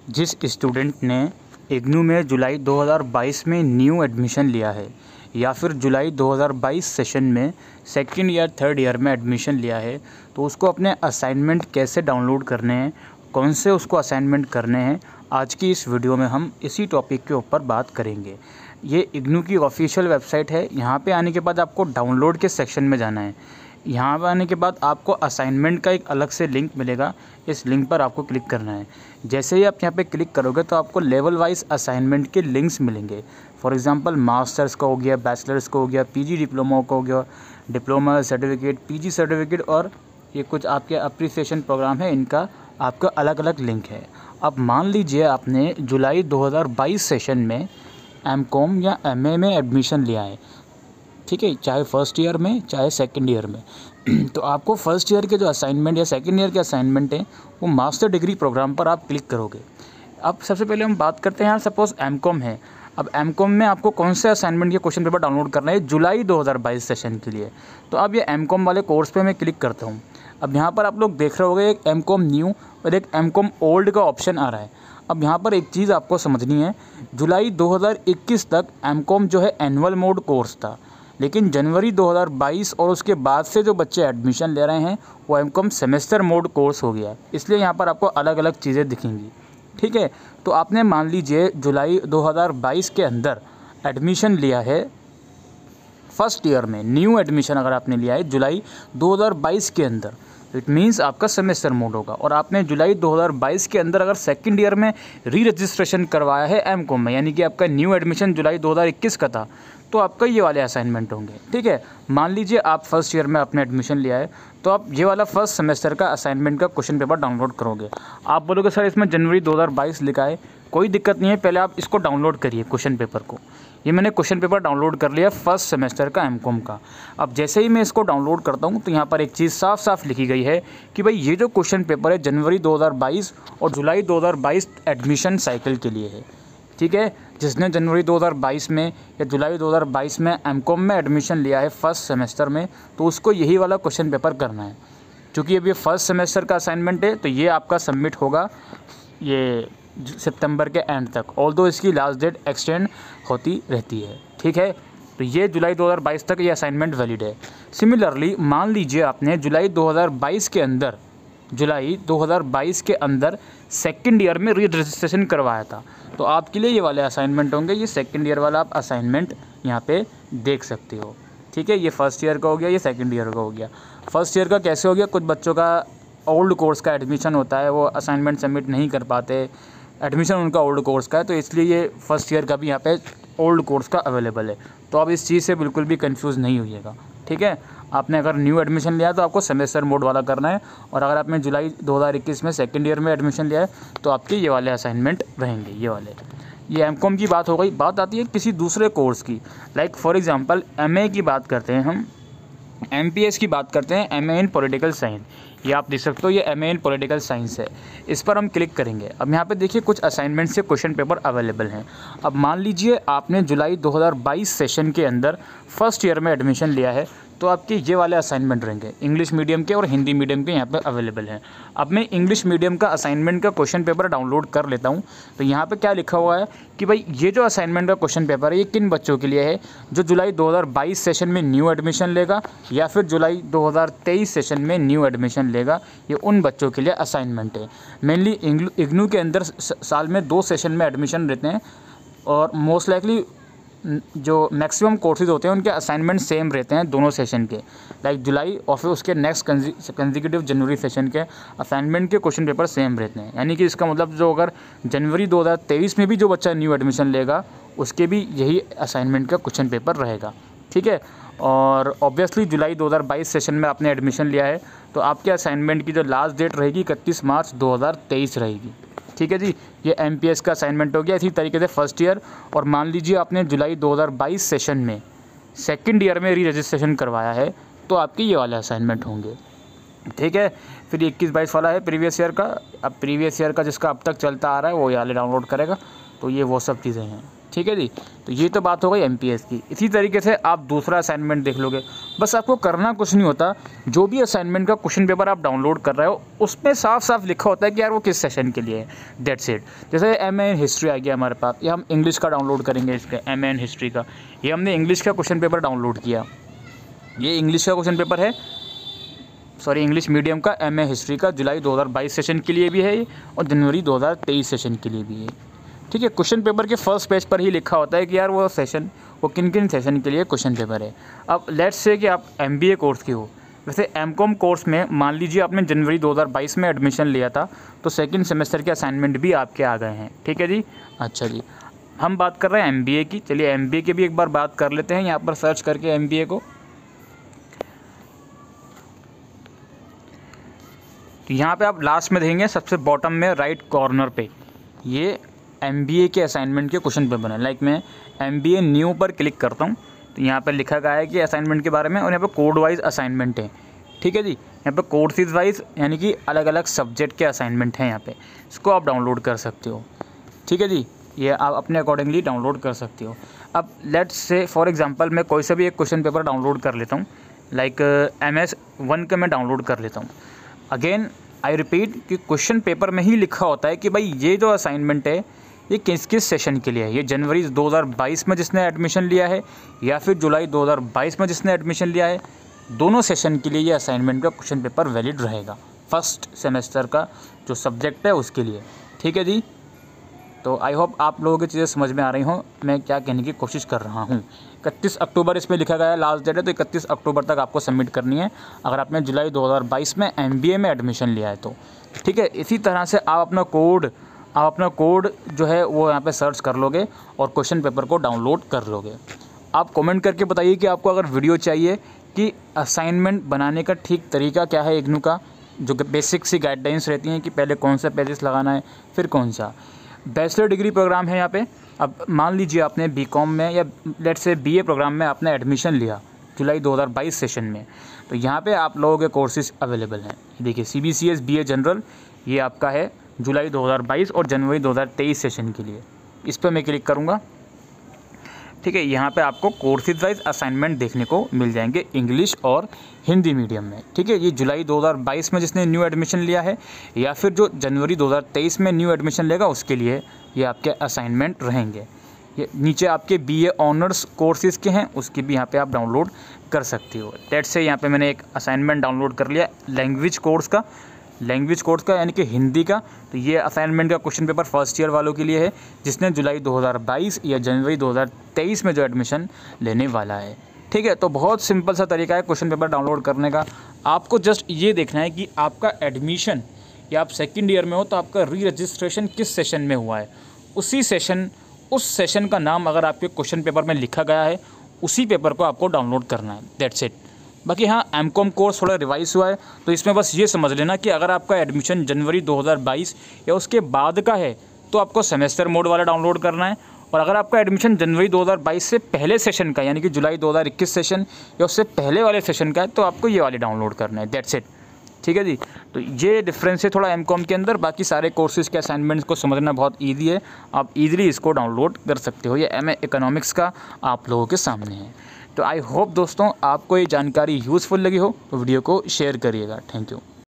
जिस स्टूडेंट ने इग्नू में जुलाई 2022 में न्यू एडमिशन लिया है या फिर जुलाई 2022 सेशन में सेकंड ईयर थर्ड ईयर में एडमिशन लिया है, तो उसको अपने असाइनमेंट कैसे डाउनलोड करने हैं, कौन से उसको असाइनमेंट करने हैं, आज की इस वीडियो में हम इसी टॉपिक के ऊपर बात करेंगे। ये इग्नू की ऑफिशियल वेबसाइट है। यहाँ पे आने के बाद आपको डाउनलोड के सेक्शन में जाना है। यहाँ पर आने के बाद आपको असाइनमेंट का एक अलग से लिंक मिलेगा। इस लिंक पर आपको क्लिक करना है। जैसे ही आप यहाँ पे क्लिक करोगे तो आपको लेवल वाइज असाइनमेंट के लिंक्स मिलेंगे। फॉर एग्जांपल मास्टर्स का हो गया, बैचलर्स का हो गया, पीजी डिप्लोमा का हो गया, डिप्लोमा सर्टिफिकेट, पीजी सर्टिफिकेट, और ये कुछ आपके अप्रिसिएशन प्रोग्राम है, इनका आपका अलग अलग लिंक है। अब मान लीजिए आपने जुलाई 2022 सेशन में एमकॉम या एमए में एडमिशन लिया है, ठीक है, चाहे फर्स्ट ईयर में चाहे सेकंड ईयर में। तो आपको फर्स्ट ईयर के जो असाइनमेंट या सेकंड ईयर के असाइनमेंट हैं वो मास्टर डिग्री प्रोग्राम पर आप क्लिक करोगे। अब सबसे पहले हम बात करते हैं, यहाँ सपोज़ एमकॉम है। अब एमकॉम में आपको कौन से असाइनमेंट के क्वेश्चन पेपर डाउनलोड करना है जुलाई 2022 सेशन के लिए। तो अब ये एमकॉम वाले कोर्स पे मैं क्लिक करता हूँ। अब यहाँ पर आप लोग देख रहे होंगे एक एमकॉम न्यू और एक एमकॉम ओल्ड का ऑप्शन आ रहा है। अब यहाँ पर एक चीज़ आपको समझनी है, जुलाई 2021 तक एमकॉम जो है एनुअल मोड कोर्स था, लेकिन जनवरी 2022 और उसके बाद से जो बच्चे एडमिशन ले रहे हैं वो एमकॉम सेमेस्टर मोड कोर्स हो गया है। इसलिए यहाँ पर आपको अलग अलग चीज़ें दिखेंगी, ठीक है। तो आपने मान लीजिए जुलाई 2022 के अंदर एडमिशन लिया है फर्स्ट ईयर में, न्यू एडमिशन अगर आपने लिया है जुलाई 2022 के अंदर, तो इट मीन्स आपका सेमेस्टर मोड होगा। और आपने जुलाई 2022 के अंदर अगर सेकंड ईयर में री रजिस्ट्रेशन करवाया है एमकॉम में, यानी कि आपका न्यू एडमिशन जुलाई 2021 का था, तो आपका ये वाले असाइनमेंट होंगे, ठीक है। मान लीजिए आप फर्स्ट ईयर में आपने एडमिशन लिया है, तो आप ये वाला फर्स्ट सेमेस्टर का असाइनमेंट का क्वेश्चन पेपर डाउनलोड करोगे। आप बोलोगे सर इसमें जनवरी 2022 लिखा है, कोई दिक्कत नहीं है, पहले आप इसको डाउनलोड करिए क्वेश्चन पेपर को। ये मैंने क्वेश्चन पेपर डाउनलोड कर लिया फर्स्ट सेमेस्टर का एमकॉम का। अब जैसे ही मैं इसको डाउनलोड करता हूँ तो यहाँ पर एक चीज़ साफ साफ लिखी गई है कि भाई ये जो क्वेश्चन पेपर है जनवरी 2022 और जुलाई 2022 एडमिशन साइकिल के लिए है, ठीक है। जिसने जनवरी 2022 में या जुलाई 2022 में एमकॉम में एडमिशन लिया है फर्स्ट सेमेस्टर में, तो उसको यही वाला क्वेश्चन पेपर करना है। क्योंकि अब ये फर्स्ट सेमेस्टर का असाइनमेंट है, तो ये आपका सबमिट होगा ये सितंबर के एंड तक, ऑल्दो इसकी लास्ट डेट एक्सटेंड होती रहती है, ठीक है। तो ये जुलाई 2022 तक ये असाइनमेंट वैलिड है। सिमिलरली मान लीजिए आपने जुलाई 2022 के अंदर सेकंड ईयर में री रजिस्ट्रेशन करवाया था, तो आपके लिए ये वाले असाइनमेंट होंगे। ये सेकंड ईयर वाला आप असाइनमेंट यहाँ पे देख सकते हो, ठीक है। ये फर्स्ट ईयर का हो गया, ये सेकंड ईयर का हो गया। फर्स्ट ईयर का कैसे हो गया, कुछ बच्चों का ओल्ड कोर्स का एडमिशन होता है, वो असाइनमेंट सबमिट नहीं कर पाते, एडमिशन उनका ओल्ड कोर्स का है, तो इसलिए ये फर्स्ट ईयर का भी यहाँ पे ओल्ड कोर्स का अवेलेबल है। तो आप इस चीज़ से बिल्कुल भी कंफ्यूज नहीं होइएगा, ठीक है। आपने अगर न्यू एडमिशन लिया तो आपको सेमेस्टर मोड वाला करना है, और अगर आपने जुलाई 2021 में सेकंड ईयर में एडमिशन लिया है तो आपके ये वाले असाइनमेंट रहेंगे, ये वाले। ये एमकॉम की बात हो गई। बात आती है किसी दूसरे कोर्स की, लाइक फॉर एग्जांपल एमए की बात करते हैं हम, एमपीएस की बात करते हैं, एमए इन पॉलिटिकल साइंस। ये आप देख सकते हो, ये एमए इन पॉलिटिकल साइंस है। इस पर हम क्लिक करेंगे। अब यहाँ पे देखिए कुछ असाइनमेंट से क्वेश्चन पेपर अवेलेबल हैं। अब मान लीजिए आपने जुलाई 2022 सेशन के अंदर फर्स्ट ईयर में एडमिशन लिया है, तो आपके ये वाले असाइनमेंट रहेंगे, इंग्लिश मीडियम के और हिंदी मीडियम के यहाँ पे अवेलेबल हैं। अब मैं इंग्लिश मीडियम का असाइनमेंट का क्वेश्चन पेपर डाउनलोड कर लेता हूँ। तो यहाँ पे क्या लिखा हुआ है कि भाई ये जो असाइनमेंट का क्वेश्चन पेपर है ये किन बच्चों के लिए है, जो जुलाई 2022 सेशन में न्यू एडमिशन लेगा या फिर जुलाई 2023 सेशन में न्यू एडमिशन लेगा, ये उन बच्चों के लिए असाइनमेंट है। मेनली इग्नू के अंदर साल में 2 सेशन में एडमिशन रहते हैं, और मोस्ट लाइकली जो मैक्सिमम कोर्सेज होते हैं उनके असाइनमेंट सेम रहते हैं दोनों सेशन के, लाइक जुलाई और फिर उसके नेक्स्ट कंसेक्यूटिव जनवरी सेशन के असाइनमेंट के क्वेश्चन पेपर सेम रहते हैं। यानी कि इसका मतलब जो अगर जनवरी 2023 में भी जो बच्चा न्यू एडमिशन लेगा उसके भी यही असाइनमेंट का क्वेश्चन पेपर रहेगा, ठीक है। और ऑब्वियसली जुलाई 2022 सेशन में आपने एडमिशन लिया है तो आपके असाइनमेंट की जो लास्ट डेट रहेगी 31 मार्च 2023 रहेगी, ठीक है जी। ये एमपीएस का असाइनमेंट हो गया। इसी तरीके से फर्स्ट ईयर, और मान लीजिए आपने जुलाई 2022 सेशन में सेकंड ईयर में री रजिस्ट्रेशन करवाया है, तो आपके ये वाले असाइनमेंट होंगे, ठीक है। फिर 21-22 वाला है प्रीवियस ईयर का। अब प्रीवियस ईयर का जिसका अब तक चलता आ रहा है वो ये वाले डाउनलोड करेगा। तो ये वो सब चीज़ें हैं। ठीक है जी। तो ये तो बात हो गई एमपीएस की। इसी तरीके से आप दूसरा असाइनमेंट देख लोगे। बस आपको करना कुछ नहीं होता, जो भी असाइनमेंट का क्वेश्चन पेपर आप डाउनलोड कर रहे हो उसमें साफ साफ लिखा होता है कि यार वो किस सेशन के लिए है, दैट्स इट। जैसे एमए इन हिस्ट्री आ गया हमारे पास, या हम इंग्लिश का डाउनलोड करेंगे, इसका एमए इन हिस्ट्री का, ये हमने इंग्लिश का क्वेश्चन पेपर डाउनलोड किया, ये इंग्लिश का क्वेश्चन पेपर है, सॉरी इंग्लिश मीडियम का एमए हिस्ट्री का, जुलाई 2022 सेशन के लिए भी है और जनवरी 2023 सेशन के लिए भी है। ठीक है, क्वेश्चन पेपर के फर्स्ट पेज पर ही लिखा होता है कि यार वो सेशन, वो किन किन सेशन के लिए क्वेश्चन पेपर है। अब लेट्स से कि आप एमबीए कोर्स की हो, वैसे एमकॉम कोर्स में मान लीजिए आपने जनवरी 2022 में एडमिशन लिया था, तो सेकंड सेमेस्टर के असाइनमेंट भी आपके आ गए हैं। ठीक है जी। अच्छा जी, हम बात कर रहे हैं एमबीए की। चलिए एमबीए की भी एक बार बात कर लेते हैं, यहाँ पर सर्च करके एमबीए को। तो यहाँ पे आप लास्ट में देखेंगे सबसे बॉटम में राइट कॉर्नर पे ये एमबीए के असाइनमेंट के क्वेश्चन पेपर है। लाइक मैं एमबीए न्यू पर क्लिक करता हूँ तो यहाँ पर लिखा गया है कि असाइनमेंट के बारे में, और यहाँ पे कोड वाइज असाइनमेंट है। ठीक है जी, यहाँ पे कोर्सेज वाइज यानी कि अलग अलग सब्जेक्ट के असाइनमेंट हैं यहाँ पे, इसको आप डाउनलोड कर सकते हो। ठीक है जी, ये आप अपने अकॉर्डिंगली डाउनलोड कर सकते हो। अब लेट्स से फॉर एग्जांपल मैं कोई सा भी एक क्वेश्चन पेपर डाउनलोड कर लेता हूँ, लाइक MS1 का मैं डाउनलोड कर लेता हूँ। अगेन आई रिपीट कि क्वेश्चन पेपर में ही लिखा होता है कि भाई ये जो असाइनमेंट है ये किस किस सेशन के लिए है, ये जनवरी 2022 में जिसने एडमिशन लिया है या फिर जुलाई 2022 में जिसने एडमिशन लिया है, दोनों सेशन के लिए ये असाइनमेंट का क्वेश्चन पेपर वैलिड रहेगा, फर्स्ट सेमेस्टर का जो सब्जेक्ट है उसके लिए। ठीक है जी। तो आई होप आप लोगों की चीज़ें समझ में आ रही हों मैं क्या कहने की कोशिश कर रहा हूँ। 31 अक्टूबर इसमें लिखा गया है लास्ट डेट है, तो 31 अक्टूबर तक आपको सबमिट करनी है अगर आपने जुलाई 2022 में एमबीए में एडमिशन लिया है तो। ठीक है, इसी तरह से आप अपना कोड जो है वो यहाँ पे सर्च कर लोगे और क्वेश्चन पेपर को डाउनलोड कर लोगे। आप कमेंट करके बताइए कि आपको अगर वीडियो चाहिए कि असाइनमेंट बनाने का ठीक तरीका क्या है इग्नू का, जो कि बेसिक सी गाइडलाइंस रहती हैं कि पहले कौन सा पेजेस लगाना है फिर कौन सा। बैचलर डिग्री प्रोग्राम है यहाँ पे। अब मान लीजिए आपने बीकॉम में या लेट्स से बीए प्रोग्राम में आपने एडमिशन लिया जुलाई 2022 सेशन में, तो यहाँ पे आप लोगों के कोर्सेज अवेलेबल हैं। देखिए CBCS BA जनरल ये आपका है जुलाई 2022 और जनवरी 2023 सेशन के लिए, इस पर मैं क्लिक करूँगा। ठीक है, यहाँ पे आपको कोर्सेज वाइज असाइनमेंट देखने को मिल जाएंगे इंग्लिश और हिंदी मीडियम में। ठीक है, ये जुलाई 2022 में जिसने न्यू एडमिशन लिया है या फिर जो जनवरी 2023 में न्यू एडमिशन लेगा उसके लिए ये आपके असाइनमेंट रहेंगे। ये नीचे आपके BA ऑनर्स कोर्सेज के हैं, उसकी भी यहाँ पे आप डाउनलोड कर सकते हो। लेट्स से यहाँ पे मैंने एक असाइनमेंट डाउनलोड कर लिया लैंग्वेज कोर्स का यानी कि हिंदी का। तो ये असाइनमेंट का क्वेश्चन पेपर फर्स्ट ईयर वालों के लिए है जिसने जुलाई 2022 या जनवरी 2023 में जो एडमिशन लेने वाला है। ठीक है, तो बहुत सिंपल सा तरीका है क्वेश्चन पेपर डाउनलोड करने का। आपको जस्ट ये देखना है कि आपका एडमिशन या आप सेकंड ईयर में हो तो आपका री रजिस्ट्रेशन किस सेशन में हुआ है, उस सेशन का नाम अगर आपके क्वेश्चन पेपर में लिखा गया है उसी पेपर को आपको डाउनलोड करना है, दैट्स इट। बाकी हाँ, एमकॉम कोर्स थोड़ा रिवाइज हुआ है तो इसमें बस ये समझ लेना कि अगर आपका एडमिशन जनवरी 2022 या उसके बाद का है तो आपको सेमेस्टर मोड वाला डाउनलोड करना है, और अगर आपका एडमिशन जनवरी 2022 से पहले सेशन का यानी कि जुलाई 2021 सेशन या उससे पहले वाले सेशन का है तो आपको ये वाले डाउनलोड करना है, दैट्स इट। ठीक है जी, तो ये डिफरेंस है थोड़ा एमकॉम के अंदर। बाकी सारे कोर्सेज के असाइनमेंट्स को समझना बहुत ईजी है, आप ईजिली इसको डाउनलोड कर सकते हो। ये MA इकोनॉमिक्स का आप लोगों के सामने है। तो आई होप दोस्तों आपको ये जानकारी यूज़फुल लगी हो तो वीडियो को शेयर करिएगा। Thank you.